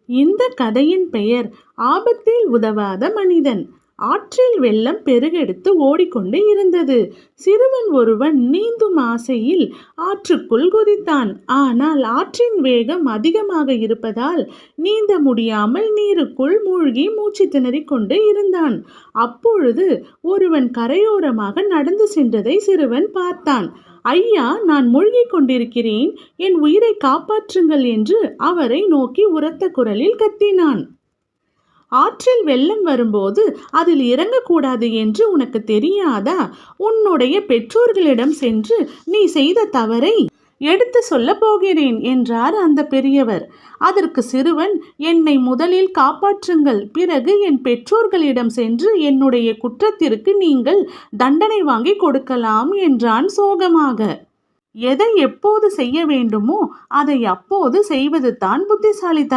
இந்த கதையின் பெயர் ஆபத்தில் உதவாத மனிதன். ஆற்றில் வெள்ளம் பெருகெடுத்து ஓடிக்கொண்டு இருந்தது. சிறுவன் ஒருவன் நீந்தும் ஆசையில் ஆற்றுக்குள் குதித்தான். ஆனால் ஆற்றின் வேகம் அதிகமாக இருப்பதால் நீந்த முடியாமல் நீருக்குள் மூழ்கி மூச்சு திணறிக் கொண்டு இருந்தான். அப்பொழுது ஒருவன் கரையோரமாக நடந்து சென்றதை சிறுவன் பார்த்தான். ஐயா, நான் மூழ்கிக் கொண்டிருக்கிறேன், என் உயிரை காப்பாற்றுங்கள் என்று அவரை நோக்கி உரத்த குரலில் கத்தினான். ஆற்றில் வெள்ளம் வரும்போது அதில் இறங்கக்கூடாது என்று உனக்கு தெரியாதா? உன்னுடைய பெற்றோர்களிடம் சென்று நீ செய்த தவறை எடுத்து சொல்ல போகிறேன் என்றார் அந்த பெரியவர். அதற்கு சிறுவன், என்னை முதலில் காப்பாற்றுங்கள், பிறகு என் பெற்றோர்களிடம் சென்று என்னுடைய குற்றத்திற்கு நீங்கள் தண்டனை வாங்கி கொடுக்கலாம் என்றான் சோகமாக. எதை எப்போது செய்ய வேண்டுமோ அதை அப்போது செய்வது தான் புத்திசாலித்தனம்.